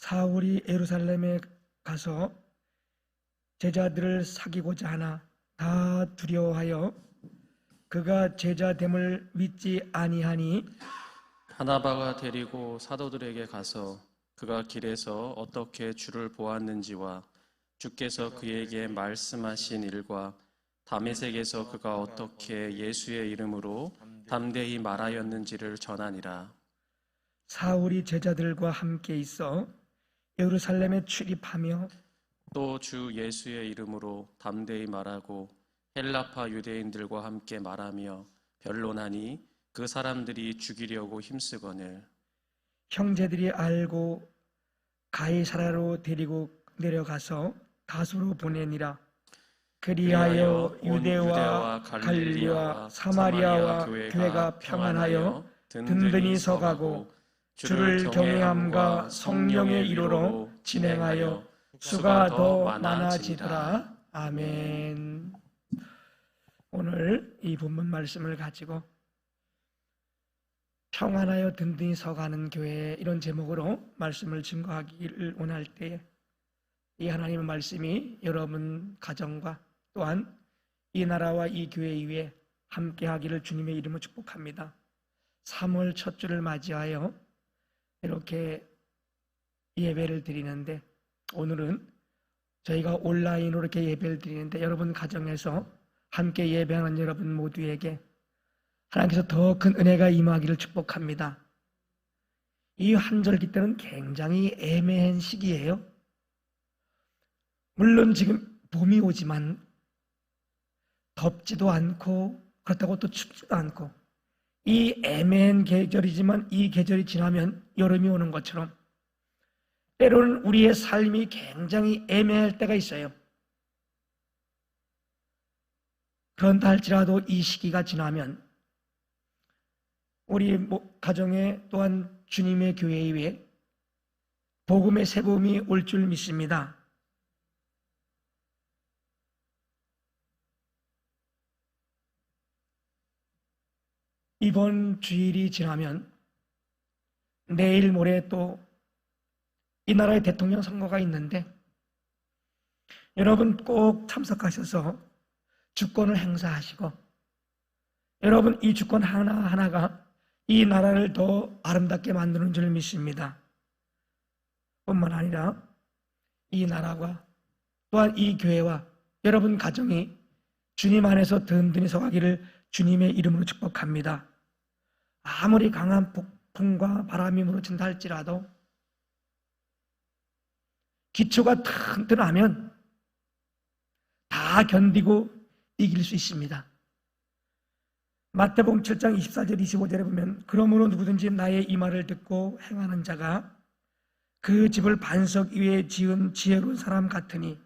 사울이 예루살렘에 가서 제자들을 사귀고자 하나 다 두려워하여 그가 제자됨을 믿지 아니하니 바나바가 데리고 사도들에게 가서 그가 길에서 어떻게 주를 보았는지와 주께서 그에게 말씀하신 일과 다메섹에서 그가 어떻게 예수의 이름으로 담대히 말하였는지를 전하니라. 사울이 제자들과 함께 있어 예루살렘에 출입하며 또 주 예수의 이름으로 담대히 말하고 헬라파 유대인들과 함께 말하며 변론하니 그 사람들이 죽이려고 힘쓰거늘 형제들이 알고 가이사라로 데리고 내려가서 다소로 보내니라. 그리하여 유대와 갈릴리와 사마리아와 교회가 평안하여 든든히 서가고 주를 경외함과 성령의 이로로 진행하여 수가 더 많아지더라. 아멘. 오늘 이 본문 말씀을 가지고 평안하여 든든히 서가는 교회, 이런 제목으로 말씀을 증거하기를 원할 때에 이 하나님의 말씀이 여러분 가정과 또한 이 나라와 이 교회 위에 함께하기를 주님의 이름으로 축복합니다. 3월 첫 주를 맞이하여 이렇게 예배를 드리는데, 오늘은 저희가 온라인으로 이렇게 예배를 드리는데 여러분 가정에서 함께 예배하는 여러분 모두에게 하나님께서 더 큰 은혜가 임하기를 축복합니다. 이 한절기 때는 굉장히 애매한 시기예요. 물론 지금 봄이 오지만 덥지도 않고 그렇다고 또 춥지도 않고, 이 애매한 계절이지만 이 계절이 지나면 여름이 오는 것처럼 때로는 우리의 삶이 굉장히 애매할 때가 있어요. 그런다 할지라도 이 시기가 지나면 우리 가정에 또한 주님의 교회 위에 복음의 새봄이 올 줄 믿습니다. 이번 주일이 지나면 내일 모레 또 이 나라의 대통령 선거가 있는데 여러분 꼭 참석하셔서 주권을 행사하시고, 여러분 이 주권 하나하나가 이 나라를 더 아름답게 만드는 줄 믿습니다. 뿐만 아니라 이 나라와 또한 이 교회와 여러분 가정이 주님 안에서 든든히 서가기를 주님의 이름으로 축복합니다. 아무리 강한 폭풍과 바람이 몰아친다 할지라도 기초가 튼튼하면 다 견디고 이길 수 있습니다. 마태복음 7장 24절 25절에 보면 그러므로 누구든지 나의 이 말을 듣고 행하는 자가 그 집을 반석 위에 지은 지혜로운 사람 같으니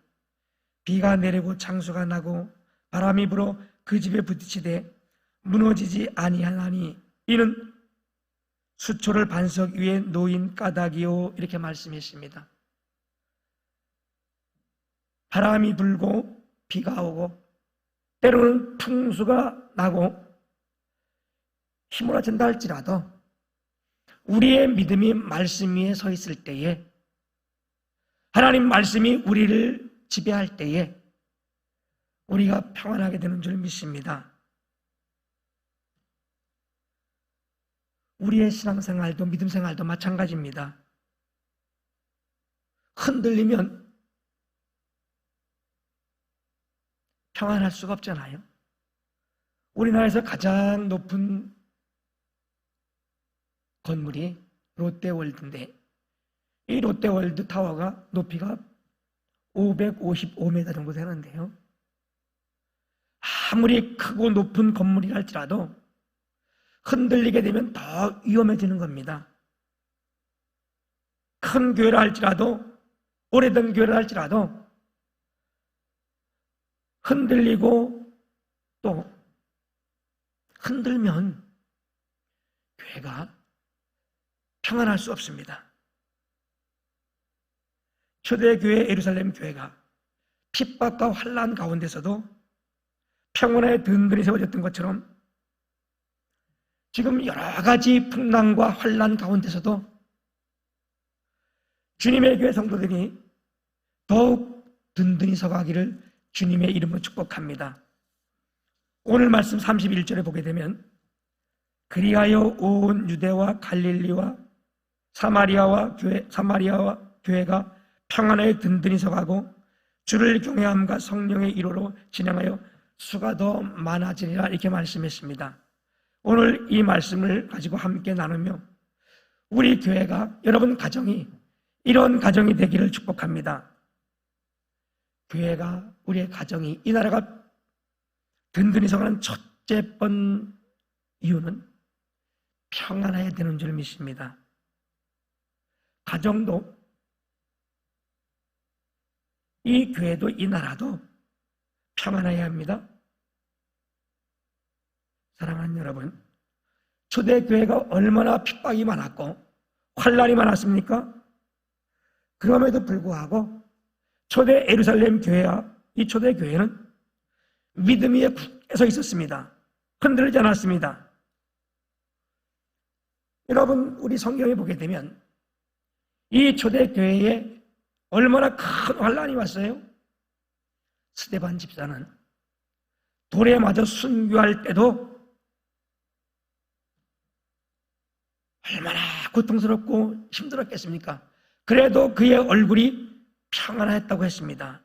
비가 내리고 창수가 나고 바람이 불어 그 집에 부딪히되 무너지지 아니하나니 이는 수초를 반석 위에 놓인 까닭이요, 이렇게 말씀했습니다. 바람이 불고 비가 오고 때로는 풍수가 나고 휘몰아친다 할지라도 우리의 믿음이 말씀 위에 서 있을 때에, 하나님 말씀이 우리를 지배할 때에 우리가 평안하게 되는 줄 믿습니다. 우리의 신앙생활도 믿음생활도 마찬가지입니다. 흔들리면 평안할 수가 없잖아요. 우리나라에서 가장 높은 건물이 롯데월드인데 이 롯데월드 타워가 높이가 555m 정도 되는데요, 아무리 크고 높은 건물이라 할지라도 흔들리게 되면 더 위험해지는 겁니다. 큰 교회라 할지라도, 오래된 교회라 할지라도 흔들리고 또 흔들면 교회가 평안할 수 없습니다. 초대교회 예루살렘 교회가 핍박과 환난 가운데서도 평온에 든든히 세워졌던 것처럼 지금 여러 가지 풍랑과 환난 가운데서도 주님의 교회 성도들이 더욱 든든히 서가기를 주님의 이름으로 축복합니다. 오늘 말씀 31절에 보게 되면 그리하여 온 유대와 갈릴리와 사마리아와 교회가 평안하여 든든히 서가고 주를 경외함과 성령의 이로로 진행하여 수가 더 많아지리라 이렇게 말씀했습니다. 오늘 이 말씀을 가지고 함께 나누며 우리 교회가 여러분 가정이 이런 가정이 되기를 축복합니다. 교회가 우리의 가정이 이 나라가 든든히 서가는 첫째 번 이유는 평안해야 되는 줄 믿습니다. 가정도 이 교회도 이 나라도 평안해야 합니다. 사랑하는 여러분, 초대교회가 얼마나 핍박이 많았고 환난이 많았습니까? 그럼에도 불구하고 초대 예루살렘 교회와 이 초대교회는 믿음 위에 굳게 서 있었습니다. 흔들리지 않았습니다. 여러분, 우리 성경에 보게 되면 이 초대교회에 얼마나 큰 환난이 왔어요? 스데반 집사는 돌에 맞아 순교할 때도 얼마나 고통스럽고 힘들었겠습니까? 그래도 그의 얼굴이 평안했다고 했습니다.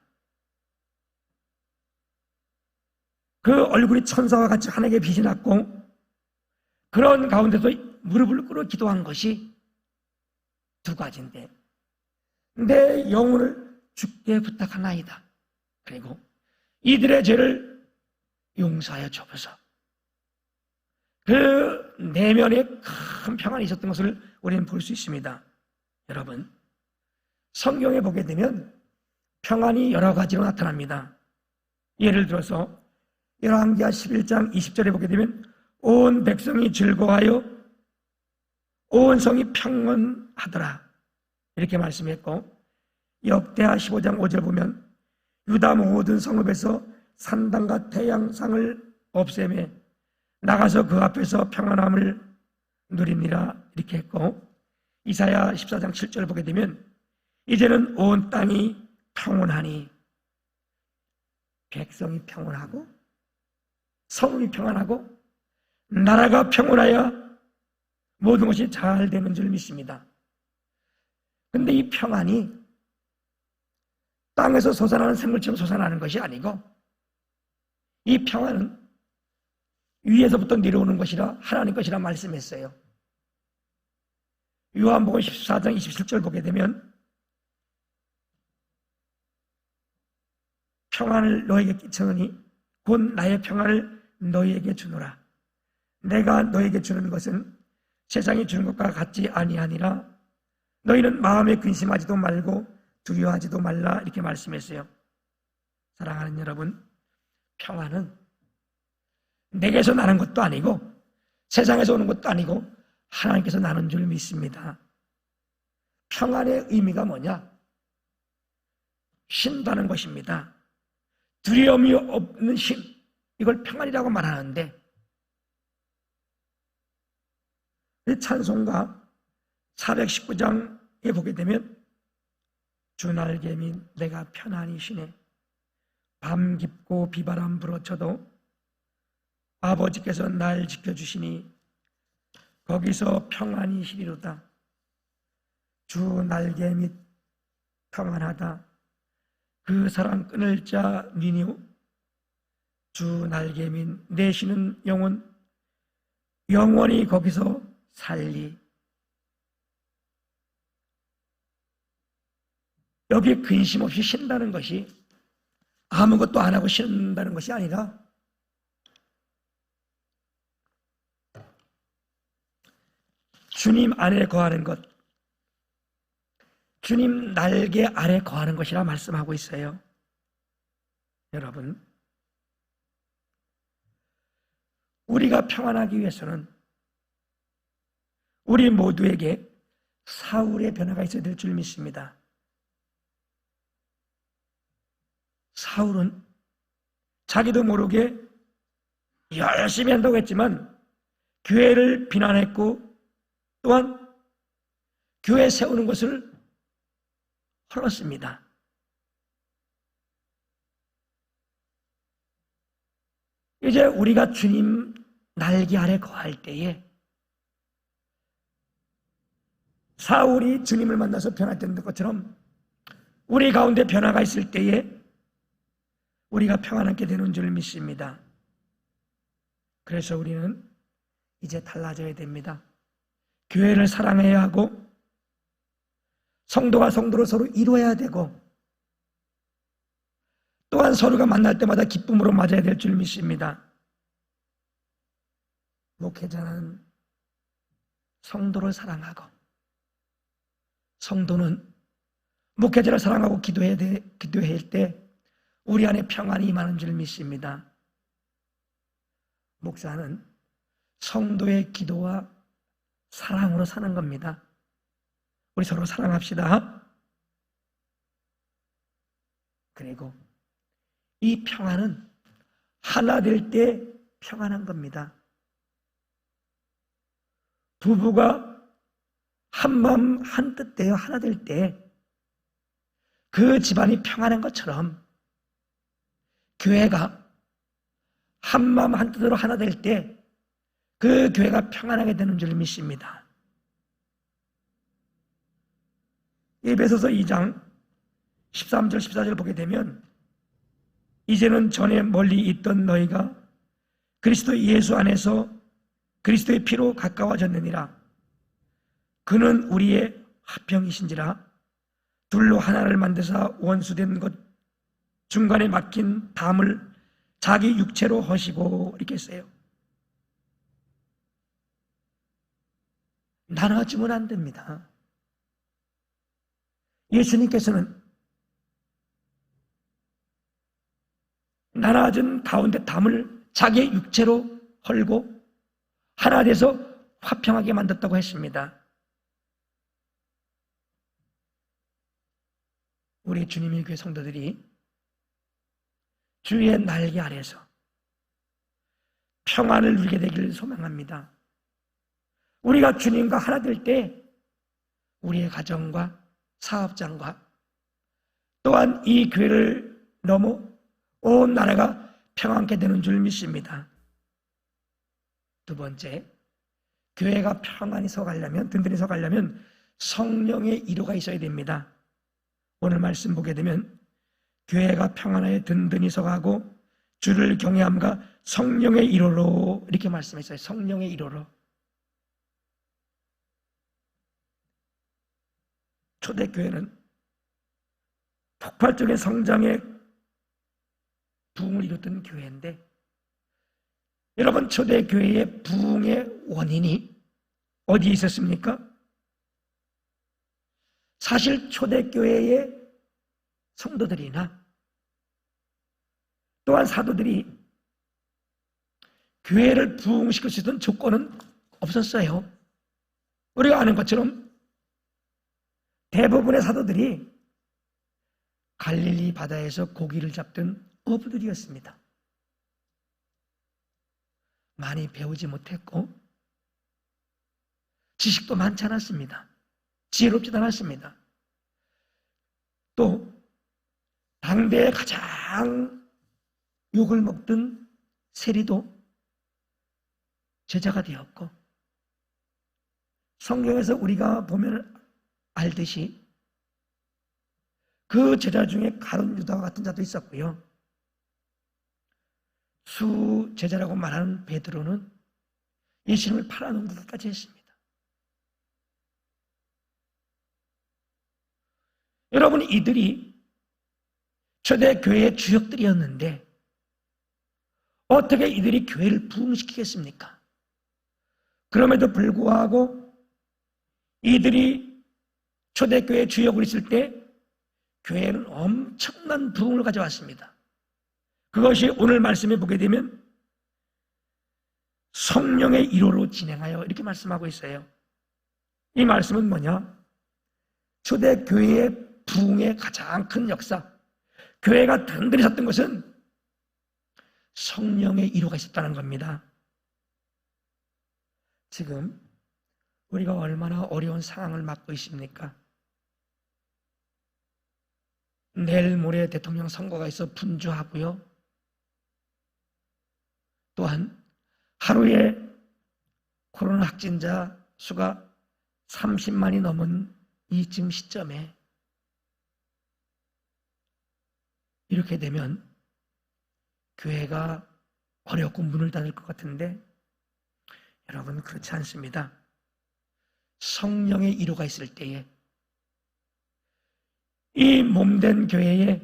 그 얼굴이 천사와 같이 하늘에 빛이 났고 그런 가운데도 무릎을 꿇어 기도한 것이 두 가지인데 내 영혼을 주께 부탁하나이다. 그리고 이들의 죄를 용서하여 주옵소서. 그 내면에 큰 평안이 있었던 것을 우리는 볼 수 있습니다. 여러분, 성경에 보게 되면 평안이 여러 가지로 나타납니다. 예를 들어서 열왕기하 11장 20절에 보게 되면 온 백성이 즐거워하여 온 성이 평안하더라 이렇게 말씀했고, 역대하 15장 5절 보면 유다 모든 성읍에서 산당과 태양상을 없애매 나가서 그 앞에서 평안함을 누리니라 이렇게 했고, 이사야 14장 7절 보게 되면 이제는 온 땅이 평온하니, 백성이 평온하고 성읍이 평안하고 나라가 평온하여 모든 것이 잘 되는 줄 믿습니다. 그런데 이 평안이 땅에서 솟아나는 샘물처럼 솟아나는 것이 아니고 이 평안은 위에서부터 내려오는 것이라 하나님 것이라 말씀했어요. 요한복음 14장 27절 보게 되면 평안을 너에게 끼치노니 곧 나의 평안을 너희에게 주노라. 내가 너에게 주는 것은 세상이 주는 것과 같지 아니하니라. 너희는 마음에 근심하지도 말고 두려워하지도 말라 이렇게 말씀했어요. 사랑하는 여러분, 평안은 내게서 나는 것도 아니고 세상에서 오는 것도 아니고 하나님께서 나는 줄 믿습니다. 평안의 의미가 뭐냐? 쉰다는 것입니다. 두려움이 없는 쉼, 이걸 평안이라고 말하는데 이 찬송가 419장에 보게 되면 주 날개미 내가 편안히 쉬네. 밤 깊고 비바람 불어쳐도 아버지께서 날 지켜주시니 거기서 평안히 쉬리로다. 주 날개 및 평안하다. 그 사랑 끊을 자 니니오. 주 날개 및 내쉬는 영혼 영원히 거기서 살리. 여기 근심 없이 쉰다는 것이 아무것도 안 하고 쉰다는 것이 아니라 주님 안에 거하는 것, 주님 날개 아래 거하는 것이라 말씀하고 있어요. 여러분, 우리가 평안하기 위해서는 우리 모두에게 사울의 변화가 있어야 될 줄 믿습니다. 사울은 자기도 모르게 열심히 한다고 했지만 교회를 비난했고 또한 교회 세우는 것을 흘렀습니다. 이제 우리가 주님 날개 아래 거할 때에 사울이 주님을 만나서 변화된 것처럼 우리 가운데 변화가 있을 때에 우리가 평안하게 되는 줄 믿습니다. 그래서 우리는 이제 달라져야 됩니다. 교회를 사랑해야 하고 성도가 성도로 서로 이루어야 되고 또한 서로가 만날 때마다 기쁨으로 맞아야 될 줄 믿습니다. 목회자는 성도를 사랑하고 성도는 목회자를 사랑하고 기도해야 할 때 우리 안에 평안이 임하는 줄 믿습니다. 목사는 성도의 기도와 사랑으로 사는 겁니다. 우리 서로 사랑합시다. 그리고 이 평안은 하나 될 때 평안한 겁니다. 부부가 한마음 한뜻 되어 하나 될 때 그 집안이 평안한 것처럼 교회가 한마음 한뜻으로 하나 될 때 그 교회가 평안하게 되는 줄 믿습니다. 에베소서 2장 13절 14절 보게 되면 이제는 전에 멀리 있던 너희가 그리스도 예수 안에서 그리스도의 피로 가까워졌느니라. 그는 우리의 화평이신지라. 둘로 하나를 만드사 원수된 것 중간에 막힌 담을 자기 육체로 허시고 이렇게 써요. 나눠지면 안 됩니다. 예수님께서는 나눠진 가운데 담을 자기의 육체로 헐고 하나 돼서 화평하게 만들었다고 했습니다. 우리 주님의 교회 성도들이 주의 날개 아래서 평안을 누리게 되기를 소망합니다. 우리가 주님과 하나 될 때 우리의 가정과 사업장과 또한 이 교회를 넘어 온 나라가 평안케 되는 줄 믿습니다. 두 번째, 교회가 평안히 서가려면, 든든히 서가려면 성령의 이로가 있어야 됩니다. 오늘 말씀 보게 되면 교회가 평안하여 든든히 서가고 주를 경외함과 성령의 이로로 이렇게 말씀했어요. 성령의 이로로. 초대교회는 폭발적인 성장의 부흥을 이뤘던 교회인데 여러분 초대교회의 부흥의 원인이 어디에 있었습니까? 사실 초대교회의 성도들이나 또한 사도들이 교회를 부흥시킬 수 있던 조건은 없었어요. 우리가 아는 것처럼 대부분의 사도들이 갈릴리 바다에서 고기를 잡던 어부들이었습니다. 많이 배우지 못했고 지식도 많지 않았습니다. 지혜롭지도 않았습니다. 또 당대에 가장 욕을 먹던 세리도 제자가 되었고 성경에서 우리가 보면 알듯이 그 제자 중에 가룟 유다와 같은 자도 있었고요. 수 제자라고 말하는 베드로는 예수님을 팔아놓은 것까지 했습니다. 여러분 이들이 초대교회의 주역들이었는데 어떻게 이들이 교회를 부흥시키겠습니까? 그럼에도 불구하고 이들이 초대교회의 주역을 있을 때 교회는 엄청난 부흥을 가져왔습니다. 그것이 오늘 말씀에 보게 되면 성령의 이로로 진행하여 이렇게 말씀하고 있어요. 이 말씀은 뭐냐? 초대교회의 부흥의 가장 큰 역사, 교회가 든든히 섰던 것은 성령의 이로가 있었다는 겁니다. 지금 우리가 얼마나 어려운 상황을 맞고 있습니까? 내일 모레 대통령 선거가 있어 분주하고요. 또한 하루에 코로나 확진자 수가 30만이 넘은 이 지금 시점에 이렇게 되면 교회가 어렵고 문을 닫을 것 같은데 여러분 그렇지 않습니다. 성령의 이루가 있을 때에 이 몸된 교회에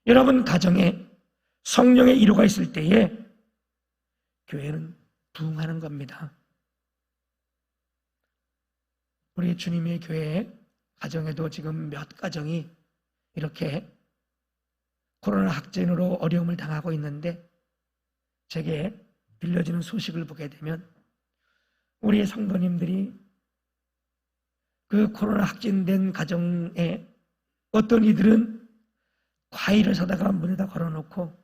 여러분 가정에 성령의 이루가 있을 때에 교회는 부흥하는 겁니다. 우리 주님의 교회 가정에도 지금 몇 가정이 이렇게 코로나 확진으로 어려움을 당하고 있는데 제게 들려지는 소식을 보게 되면 우리 성도님들이 그 코로나 확진된 가정에 어떤 이들은 과일을 사다가 문에다 걸어놓고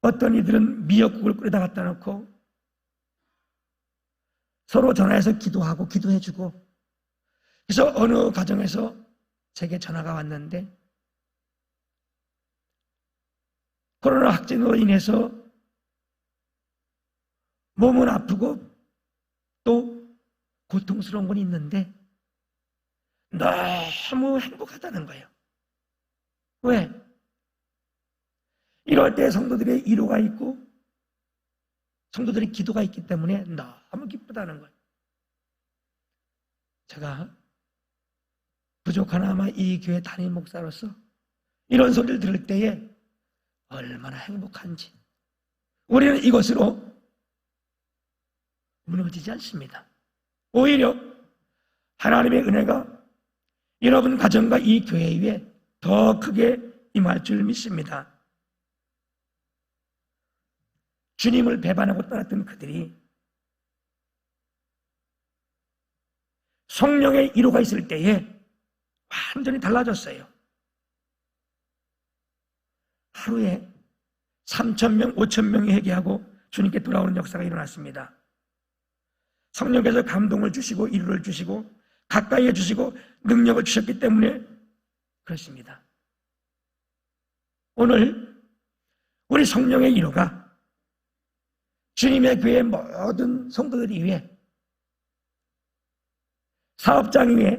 어떤 이들은 미역국을 끓여다 갖다 놓고 서로 전화해서 기도하고 기도해주고 그래서 어느 가정에서 제게 전화가 왔는데 코로나 확진으로 인해서 몸은 아프고 또 고통스러운 건 있는데 너무 행복하다는 거예요. 왜? 이럴 때 성도들의 위로가 있고 성도들의 기도가 있기 때문에 너무 기쁘다는 거예요. 제가 부족하나마 이 교회 담임 목사로서 이런 소리를 들을 때에 얼마나 행복한지 우리는 이것으로 무너지지 않습니다. 오히려 하나님의 은혜가 여러분 가정과 이 교회 위에 더 크게 임할 줄 믿습니다. 주님을 배반하고 떠났던 그들이 성령의 이루가 있을 때에 완전히 달라졌어요. 하루에 3,000명, 5,000명이 회개하고 주님께 돌아오는 역사가 일어났습니다. 성령께서 감동을 주시고 이루를 주시고 가까이 해주시고 능력을 주셨기 때문에 그렇습니다. 오늘 우리 성령의 이루가 주님의 교회 모든 성도들 위해 사업장 위에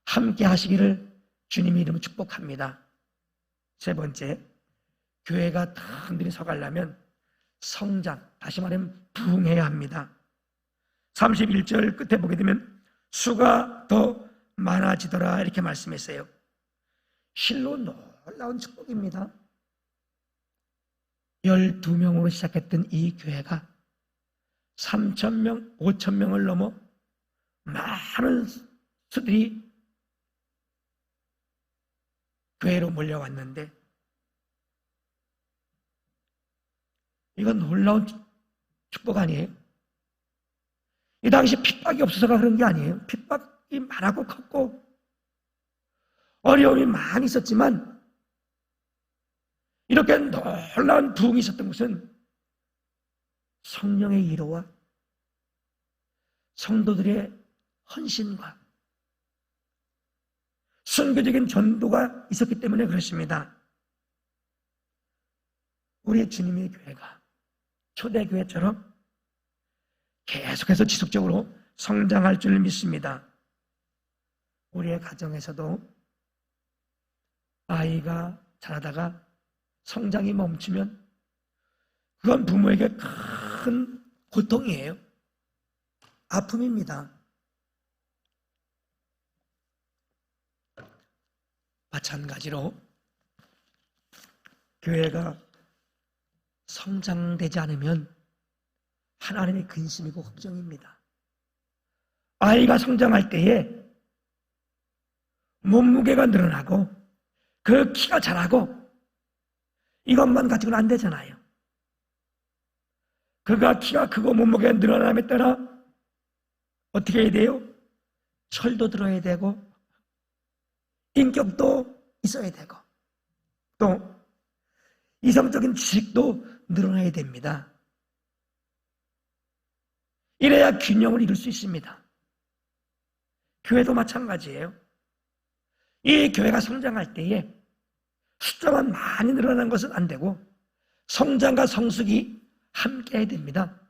함께 하시기를 주님의 이름으로 축복합니다. 세 번째, 교회가 단단히 서가려면 성장, 다시 말하면 부흥해야 합니다. 31절 끝에 보게 되면 수가 더 많아지더라 이렇게 말씀했어요. 실로 놀라운 축복입니다. 12명으로 시작했던 이 교회가 3,000명, 5,000명을 넘어 많은 수들이 교회로 몰려왔는데 이건 놀라운 축복 아니에요? 이 당시 핍박이 없어서가 그런 게 아니에요. 핍박이 많았고 컸고 어려움이 많이 있었지만 이렇게 놀라운 부흥이 있었던 것은 성령의 위로와 성도들의 헌신과 선교적인 전도가 있었기 때문에 그렇습니다. 우리 주님의 교회가 초대교회처럼 계속해서 지속적으로 성장할 줄 믿습니다. 우리의 가정에서도 아이가 자라다가 성장이 멈추면 그건 부모에게 큰 고통이에요. 아픔입니다. 마찬가지로 교회가 성장되지 않으면 하나님의 근심이고 걱정입니다. 아이가 성장할 때에 몸무게가 늘어나고 그 키가 자라고 이것만 가지고는 안 되잖아요. 그가 키가 크고 몸무게가 늘어남에 따라 어떻게 해야 돼요? 철도 들어야 되고 인격도 있어야 되고 또 이성적인 지식도 늘어나야 됩니다. 이래야 균형을 이룰 수 있습니다. 교회도 마찬가지예요. 이 교회가 성장할 때에 숫자만 많이 늘어나는 것은 안 되고 성장과 성숙이 함께 해야 됩니다.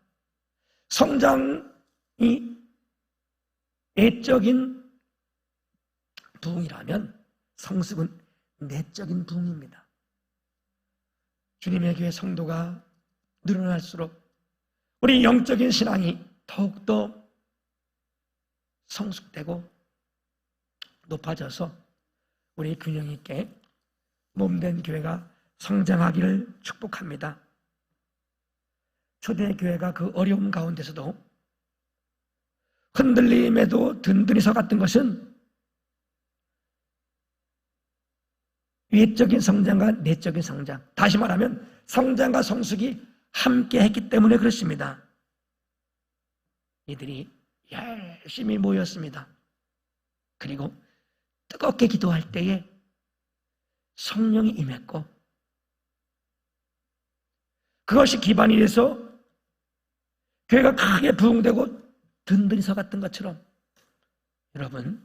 성장이 외적인 부흥이라면 성숙은 내적인 부흥입니다. 주님의 교회 성도가 늘어날수록 우리 영적인 신앙이 더욱더 성숙되고 높아져서 우리 균형 있게 몸된 교회가 성장하기를 축복합니다. 초대교회가 그 어려움 가운데서도 흔들림에도 든든히 서갔던 것은 외적인 성장과 내적인 성장, 다시 말하면 성장과 성숙이 함께 했기 때문에 그렇습니다. 이들이 열심히 모였습니다. 그리고 뜨겁게 기도할 때에 성령이 임했고 그것이 기반이 돼서 교회가 크게 부흥되고 든든히 서갔던 것처럼 여러분,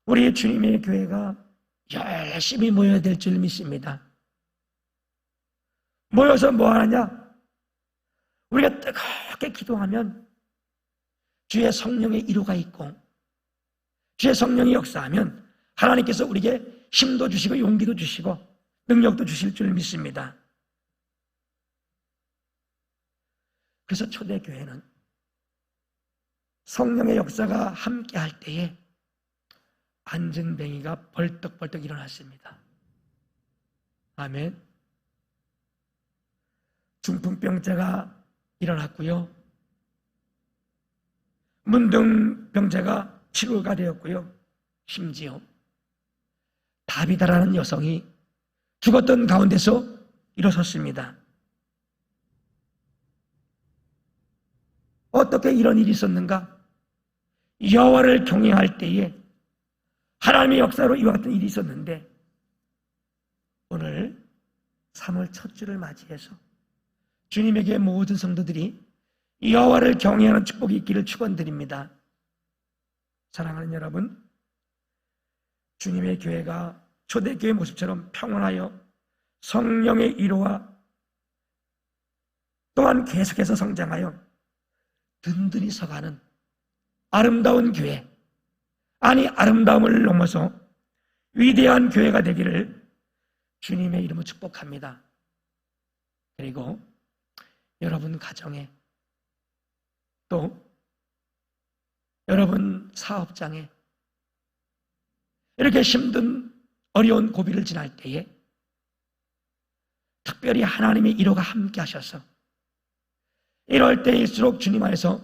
우리 주님의 교회가 열심히 모여야 될 줄 믿습니다. 모여서 뭐 하느냐? 우리가 뜨겁게 기도하면 주의 성령의 이루가 있고 주의 성령이 역사하면 하나님께서 우리에게 힘도 주시고 용기도 주시고 능력도 주실 줄 믿습니다. 그래서 초대교회는 성령의 역사가 함께 할 때에 안전뱅이가 벌떡벌떡 일어났습니다. 아멘. 중풍병자가 일어났고요. 문둥병자가 치료가 되었고요. 심지어 다비다라는 여성이 죽었던 가운데서 일어섰습니다. 어떻게 이런 일이 있었는가? 여호와를 경외할 때에 하나님의 역사로 이와 같은 일이 있었는데 오늘 3월 첫 주를 맞이해서 주님에게 모든 성도들이 여호와를 경외하는 축복이 있기를 축원드립니다. 사랑하는 여러분, 주님의 교회가 초대교회 모습처럼 평온하여 성령의 위로와 또한 계속해서 성장하여 든든히 서가는 아름다운 교회, 아니 아름다움을 넘어서 위대한 교회가 되기를 주님의 이름으로 축복합니다. 그리고 여러분 가정에 또 여러분 사업장에 이렇게 힘든 어려운 고비를 지날 때에 특별히 하나님의 위로가 함께 하셔서 이럴 때일수록 주님 안에서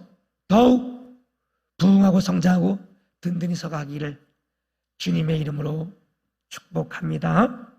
더욱 부흥하고 성장하고 든든히 서가기를 주님의 이름으로 축복합니다.